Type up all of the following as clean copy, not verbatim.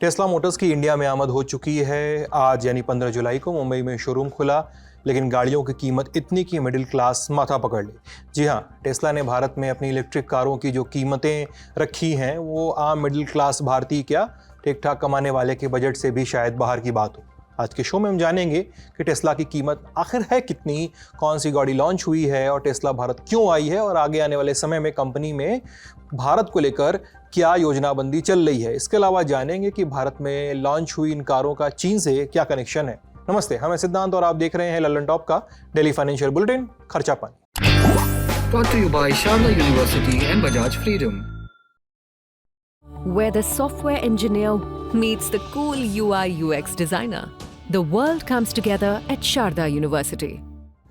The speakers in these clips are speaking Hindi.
टेस्ला मोटर्स की इंडिया में आमद हो चुकी है। आज यानी 15 जुलाई को मुंबई में शोरूम खुला, लेकिन गाड़ियों की कीमत इतनी कि मिडिल क्लास माथा पकड़ ली। जी हाँ, टेस्ला ने भारत में अपनी इलेक्ट्रिक कारों की जो कीमतें रखी हैं वो आम मिडिल क्लास भारतीय क्या ठीक ठाक कमाने वाले के बजट से भी शायद बाहर की बात हो। आज के शो में हम जानेंगे कि टेस्ला की कीमत आखिर है कितनी, कौन सी गाड़ी लॉन्च हुई है और टेस्ला भारत क्यों आई है और आगे आने वाले समय में कंपनी में भारत को लेकर क्या योजनाबंदी चल रही है। इसके अलावा जानेंगे कि भारत में लॉन्च हुई इन कारों का चीन से क्या कनेक्शन है। नमस्ते, हम सिद्धांत और आप देख रहे हैं लल्लन टॉप का डेली फाइनेंशियल बुलेटिन खर्चा पानी। Brought to you by Sharda University and Bajaj Freedom. Where the software engineer meets the cool UI UX designer, the world comes together at Sharda University.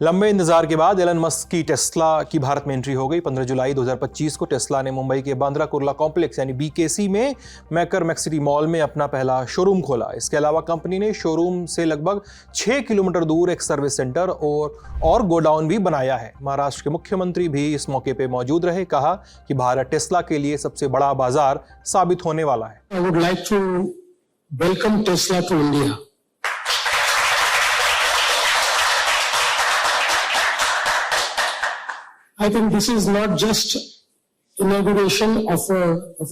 लंबे इंतजार के बाद एलन मस्क की टेस्ला की भारत में एंट्री हो गई। 15 जुलाई 2025 को टेस्ला ने मुंबई के बांद्रा कुर्ला कॉम्प्लेक्स यानी BKC में मैकर मैक्सिटी मॉल में अपना पहला शोरूम खोला। इसके अलावा कंपनी ने शोरूम से लगभग 6 किलोमीटर दूर एक सर्विस सेंटर और गोडाउन भी बनाया है। महाराष्ट्र के मुख्यमंत्री भी इस मौके पर मौजूद रहे। कहा कि भारत टेस्ला के लिए सबसे बड़ा बाजार साबित होने वाला है। I would like to welcome Tesla to India. I think this is not just inauguration of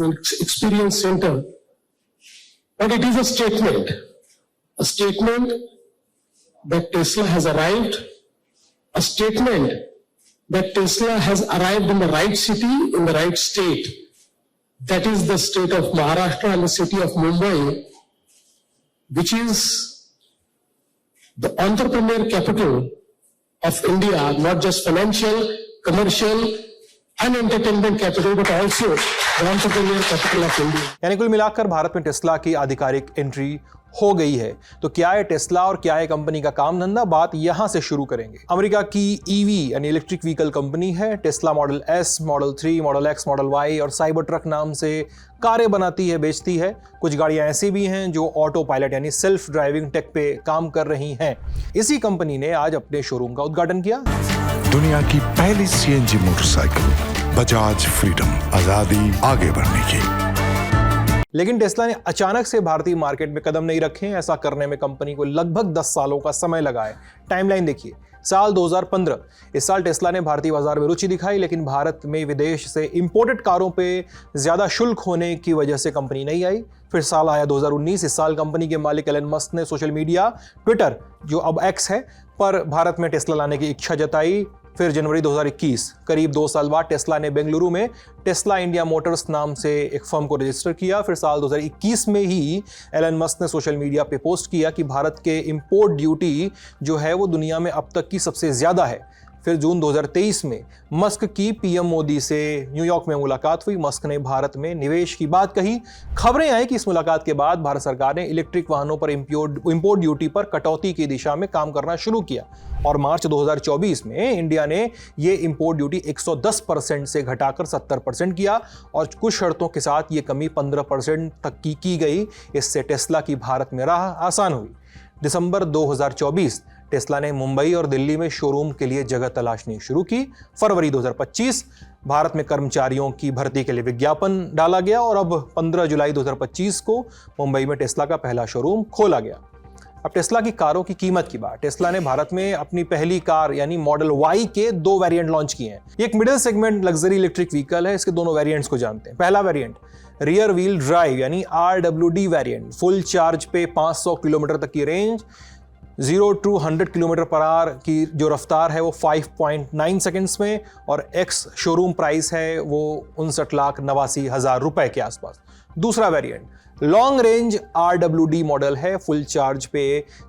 an experience center, but it is a statement that Tesla has arrived, a statement that Tesla has arrived in the right city, in the right state. That is the state of Maharashtra and the city of Mumbai, which is the entrepreneur capital of India, not just financial, commercial and entertainment capital, but also the entrepreneur capital of India. यानी कुल मिलाकर भारत में टेस्ला की आधिकारिक एंट्री हो गई है। तो क्या है टेस्ला और क्या है कंपनी का काम धंधा, बात यहां से शुरू करेंगे। अमेरिका की ईवी यानी इलेक्ट्रिक व्हीकल कंपनी है। Tesla model S, model 3, model X, model Y और साइबर ट्रक नाम से कारें बनाती है, बेचती है। कुछ गाड़ियां ऐसी भी हैं जो ऑटो पायलट यानी सेल्फ ड्राइविंग टेक पे काम कर रही हैं। इसी कंपनी ने आज अपने शोरूम का उद्घाटन किया। दुनिया की पहली CNG मोटरसाइकिल बजाज फ्रीडम, आजादी आगे बढ़ने की। लेकिन टेस्ला ने अचानक से भारतीय मार्केट में कदम नहीं रखे। ऐसा करने में कंपनी को लगभग 10 सालों का समय लगा है। टाइमलाइन देखिए, साल 2015, इस साल टेस्ला ने भारतीय बाजार में रुचि दिखाई, लेकिन भारत में विदेश से इंपोर्टेड कारों पे ज्यादा शुल्क होने की वजह से कंपनी नहीं आई। फिर साल आया 2019, इस साल कंपनी के मालिक एलन मस्क ने सोशल मीडिया ट्विटर, जो अब X है, पर भारत में टेस्ला लाने की इच्छा जताई। फिर जनवरी 2021, करीब 2 साल बाद टेस्ला ने बेंगलुरु में टेस्ला इंडिया मोटर्स नाम से एक फर्म को रजिस्टर किया। फिर साल 2021 में ही एलन मस्क ने सोशल मीडिया पे पोस्ट किया कि भारत के इंपोर्ट ड्यूटी जो है वो दुनिया में अब तक की सबसे ज़्यादा है। फिर जून 2023 में मस्क की PM मोदी से न्यूयॉर्क में मुलाकात हुई। मस्क ने भारत में निवेश की बात कही। खबरें आई कि इस मुलाकात के बाद भारत सरकार ने इलेक्ट्रिक वाहनों पर इंपोर्ट ड्यूटी पर कटौती की दिशा में काम करना शुरू किया और मार्च 2024 में इंडिया ने ये इंपोर्ट ड्यूटी 110% से घटाकर 70% किया और कुछ शर्तों के साथ ये कमी 15% तक की गई। इससे टेस्ला की भारत में राह आसान हुई। दिसंबर 2024 टेस्ला ने मुंबई और दिल्ली में शोरूम के लिए जगह तलाशनी शुरू की। फरवरी 2025 भारत में कर्मचारियों की भर्ती के लिए विज्ञापन डाला गया और अब 15 जुलाई 2025 को मुंबई में टेस्ला का पहला शोरूम खोला गया। अब टेस्ला की कारों की कीमत की बात। टेस्ला ने भारत में अपनी पहली कार यानी मॉडल Y के 2 वेरिएंट लॉन्च किए हैं। एक middle segment luxury electric vehicle है। इसके दोनों वेरिएंट्स को जानते हैं। पहला वेरिएंट रियर व्हील ड्राइव यानी RWD वेरिएंट, फुल चार्ज पे 500 किलोमीटर तक की range, 0 to 100 kilometre per hour की जो रफ्तार है वो 5.9 सेकेंड्स में और X शोरूम प्राइस है वो 59,89,000 रुपए के आसपास। दूसरा variant long range RWD model है। फुल चार्ज पे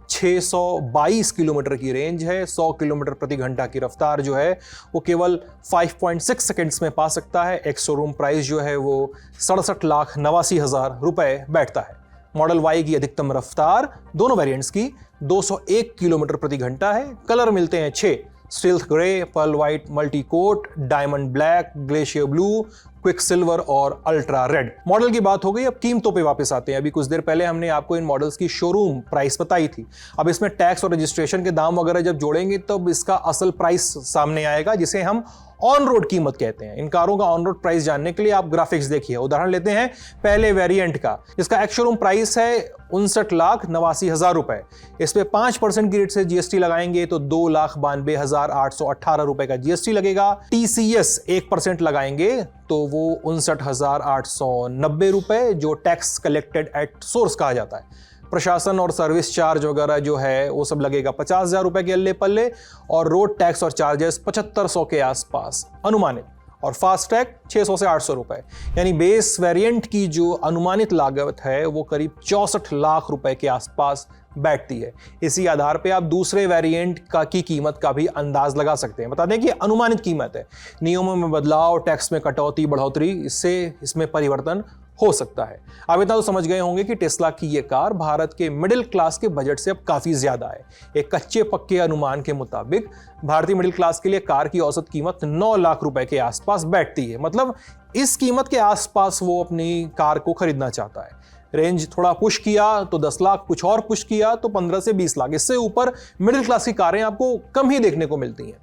622 किलोमीटर की रेंज है। 100 किलोमीटर प्रति घंटा की रफ्तार जो है वो केवल 5.6 सेकेंड्स में पा सकता है। X शोरूम प्राइस जो है वो 67,89,000 रुपए बैठता है। मॉडल Y की अधिकतम रफ्तार दोनों वेरिएंट्स की 201 किलोमीटर प्रति घंटा है। कलर मिलते हैं 6, stealth grey, pearl white, multi coat, diamond black, glacier blue, quick silver और अल्ट्रा रेड। मॉडल की बात हो गई, अब कीमतों पे वापस आते हैं। अभी कुछ देर पहले हमने आपको इन मॉडल्स की शोरूम प्राइस बताई थी। अब इसमें टैक्स और रजिस्ट्रेशन के दाम वगैरह जब जोड़ेंगे तब इसका असल प्राइस सामने आएगा, जिसे हम ऑन रोड कीमत कहते हैं। इन कारों का ऑन रोड प्राइस जानने के लिए आप ग्राफिक्स देखिए। उदाहरण लेते हैं पहले वेरिएंट का, जिसका एक्स शोरूम प्राइस है 59,89,000 रुपए। इस पे 5% की रेट से जीएसटी लगाएंगे तो 2,92,818 रुपए का जीएसटी लगेगा। टीसीएस 1% लगाएंगे तो वो 59,890 रुपए, जो टैक्स कलेक्टेड एट सोर्स कहा जाता है। प्रशासन और सर्विस चार्ज वगैरह जो है वो सब लगेगा 50,000 रुपए के अल्ले पल्ले, और रोड टैक्स और चार्जेस 7500 के आसपास अनुमानित, और फास्ट टैग 600 से 800 रुपए। यानी बेस वेरिएंट की जो अनुमानित लागत है वो करीब 64 लाख रुपए के आसपास बैठती है। इसी आधार पे आप दूसरे वेरिएंट की कीमत का भी अंदाज लगा सकते हैं। बता दें कि अनुमानित कीमत है, नियमों में बदलाव, टैक्स में कटौती बढ़ोतरी, इससे इसमें परिवर्तन हो सकता है। आप इतना तो समझ गए होंगे कि टेस्ला की ये कार भारत के मिडिल क्लास के बजट से अब काफी ज्यादा है। एक कच्चे पक्के अनुमान के मुताबिक भारतीय मिडिल क्लास के लिए कार की औसत कीमत 9 लाख रुपए के आसपास बैठती है। मतलब इस कीमत के आसपास वो अपनी कार को खरीदना चाहता है। रेंज थोड़ा पुश किया तो 10 लाख, कुछ और पुश किया तो 15 से 20 लाख। इससे ऊपर मिडिल क्लास की कारें आपको कम ही देखने को मिलती हैं।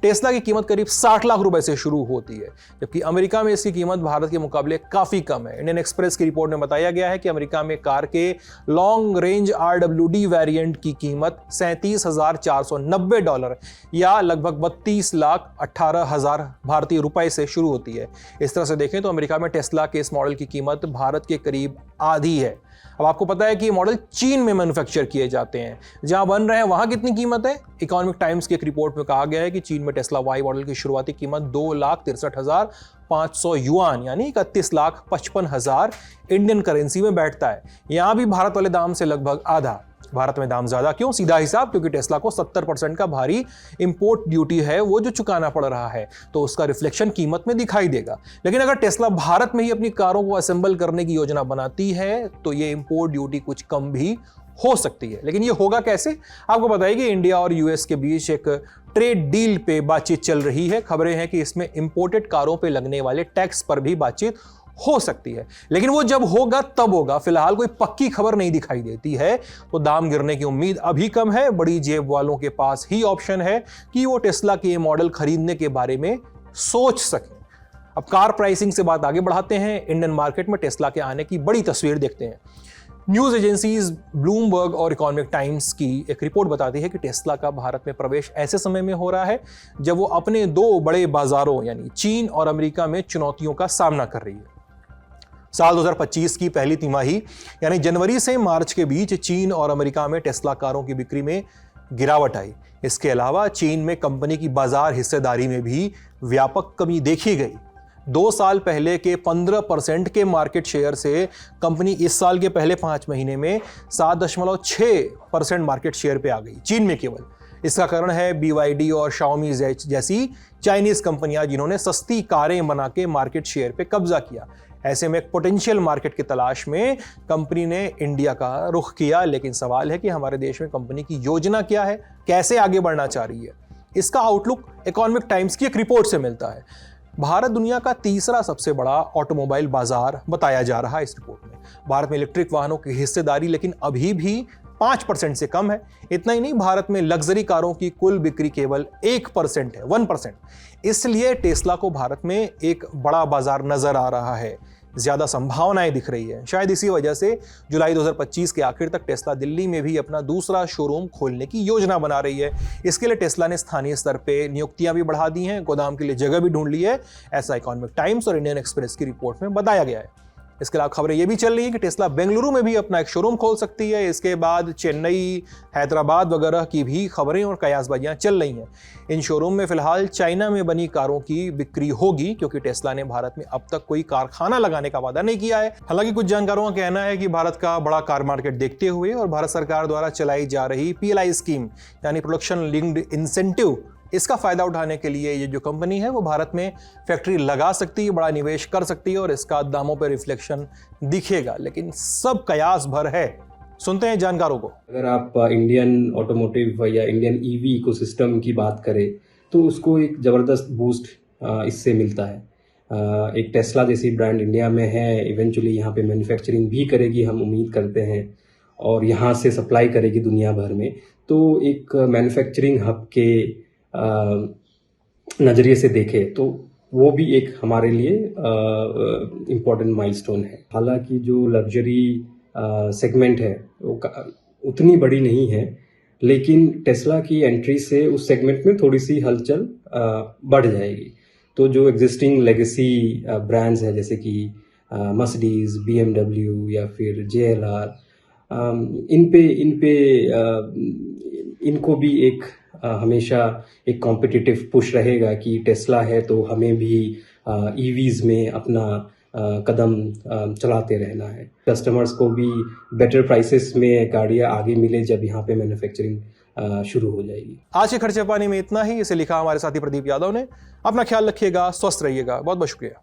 टेस्ला की कीमत करीब 60 लाख रुपए से शुरू होती है, जबकि अमेरिका में इसकी कीमत भारत के मुकाबले काफी कम है। इंडियन एक्सप्रेस की रिपोर्ट में बताया गया है कि अमेरिका में कार के लॉन्ग रेंज RWD वेरिएंट की कीमत $37,490 या लगभग 32,18,000 भारतीय रुपए से शुरू होती है। इस तरह से देखें तो अमेरिका में टेस्ला के इस मॉडल की कीमत भारत के करीब आधी है। अब आपको पता है कि ये मॉडल चीन में मैन्युफैक्चर किए जाते हैं। जहां बन रहे हैं वहां कितनी कीमत है? इकोनॉमिक टाइम्स की एक रिपोर्ट में कहा गया है कि चीन में टेस्ला वाई मॉडल की शुरुआती कीमत 2,63,500 युआन यानी 31,55,000 इंडियन करेंसी में बैठता है। यहां भी भारत वाले दाम से लगभग आधा। भारत में दाम ज्यादा क्यों? सीधा हिसाब, क्योंकि टेस्ला को 70% का भारी इंपोर्ट ड्यूटी है वो जो चुकाना पड़ रहा है, तो उसका रिफ्लेक्शन कीमत में दिखाई देगा। लेकिन अगर टेस्ला भारत में ही अपनी कारों को असेंबल करने की योजना बनाती है तो ये इंपोर्ट ड्यूटी कुछ कम भी हो सकती है। लेकिन ये होगा कैसे? आपको पता है कि इंडिया और यूएस के बीच एक ट्रेड डील पे बातचीत चल रही है। खबरें हैं कि इसमें इंपोर्टेड कारों पे लगने वाले टैक्स पर भी बातचीत हो सकती है, लेकिन वो जब होगा तब होगा। फिलहाल कोई पक्की खबर नहीं दिखाई देती है, तो दाम गिरने की उम्मीद अभी कम है। बड़ी जेब वालों के पास ही ऑप्शन है कि वो टेस्ला के मॉडल खरीदने के बारे में सोच सकें। अब कार प्राइसिंग से बात आगे बढ़ाते हैं। इंडियन मार्केट में टेस्ला के आने की बड़ी तस्वीर देखते हैं। न्यूज एजेंसीज ब्लूमबर्ग और इकोनॉमिक टाइम्स की एक रिपोर्ट बताती है कि टेस्ला का भारत में प्रवेश ऐसे समय में हो रहा है जब वो अपने दो बड़े बाजारों यानी चीन और अमेरिका में चुनौतियों का सामना कर रही है। साल 2025 की पहली तिमाही यानी जनवरी से मार्च के बीच चीन और अमेरिका में टेस्ला कारों की बिक्री में गिरावट आई। इसके अलावा चीन में कंपनी की बाजार हिस्सेदारी में भी व्यापक कमी देखी गई। 2 साल पहले के 15% के मार्केट शेयर से कंपनी इस साल के पहले 5 महीने में 7.6% मार्केट शेयर पे आ गई, चीन में केवल। इसका कारण है BYD और Xiaomi जैसी चाइनीज कंपनियां जिन्होंने सस्ती कारें बना के मार्केट शेयर पे कब्जा किया। ऐसे में एक पोटेंशियल मार्केट की तलाश में कंपनी ने इंडिया का रुख किया। लेकिन सवाल है कि हमारे देश में कंपनी की योजना क्या है, कैसे आगे बढ़ना चाह रही है? इसका आउटलुक इकोनॉमिक टाइम्स की एक रिपोर्ट से मिलता है। भारत दुनिया का तीसरा सबसे बड़ा ऑटोमोबाइल बाजार बताया जा रहा है इस रिपोर्ट में। भारत में इलेक्ट्रिक वाहनों की हिस्सेदारी लेकिन अभी भी 5% से कम है। इतना ही नहीं, भारत में लग्जरी कारों की कुल बिक्री केवल 1% है, 1%। इसलिए टेस्ला को भारत में एक बड़ा बाजार नजर आ रहा है, ज्यादा संभावनाएं दिख रही है। शायद इसी वजह से जुलाई 2025 के आखिर तक टेस्ला दिल्ली में भी अपना दूसरा शोरूम खोलने की योजना बना रही है। इसके लिए टेस्ला ने स्थानीय स्तर पे नियुक्तियां भी बढ़ा दी हैं, गोदाम के लिए जगह भी ढूंढ ली है। ऐसा इकोनॉमिक टाइम्स और इंडियन एक्सप्रेस की रिपोर्ट में बताया गया है। इसके अलावा खबरें ये भी चल रही है कि टेस्ला बेंगलुरु में भी अपना एक शोरूम खोल सकती है। इसके बाद चेन्नई, हैदराबाद वगैरह की भी खबरें और कयासबाजियां चल रही हैं। इन शोरूम में फिलहाल चाइना में बनी कारों की बिक्री होगी, क्योंकि टेस्ला ने भारत में अब तक कोई कारखाना लगाने का वादा नहीं किया है। हालांकि कुछ जानकारों का कहना है कि भारत का बड़ा कार मार्केट देखते हुए और भारत सरकार द्वारा चलाई जा रही PLI स्कीम यानी प्रोडक्शन लिंक्ड इंसेंटिव, इसका फायदा उठाने के लिए ये जो कंपनी है वो भारत में फैक्ट्री लगा सकती है, बड़ा निवेश कर सकती है और इसका दामों पर रिफ्लेक्शन दिखेगा। लेकिन सब कयास भर है। सुनते हैं जानकारों को। अगर आप इंडियन ऑटोमोटिव या इंडियन EV इकोसिस्टम की बात करें तो उसको एक ज़बरदस्त बूस्ट इससे मिलता है। एक टेस्ला जैसी ब्रांड इंडिया में है, इवेंचुअली यहाँ पे मैन्युफैक्चरिंग भी करेगी, हम उम्मीद करते हैं, और यहाँ से सप्लाई करेगी दुनिया भर में। तो एक मैन्युफैक्चरिंग हब के नज़रिए से देखे तो वो भी एक हमारे लिए इम्पोर्टेंट माइलस्टोन है। हालांकि जो लग्जरी सेगमेंट है वो उतनी बड़ी नहीं है, लेकिन टेस्ला की एंट्री से उस सेगमेंट में थोड़ी सी हलचल बढ़ जाएगी। तो जो एग्जिस्टिंग लेगेसी ब्रांड्स हैं जैसे कि मर्सिडीज, BMW या फिर JLR, इनको भी एक हमेशा एक कॉम्पिटिटिव पुश रहेगा कि टेस्ला है तो हमें भी EVs में अपना कदम चलाते रहना है। कस्टमर्स को भी बेटर प्राइसेस में गाड़ियाँ आगे मिले जब यहाँ पे मैन्युफैक्चरिंग शुरू हो जाएगी। आज के खर्चे पानी में इतना ही। इसे लिखा हमारे साथी प्रदीप यादव ने। अपना ख्याल रखिएगा, स्वस्थ रहिएगा। बहुत बहुत शुक्रिया।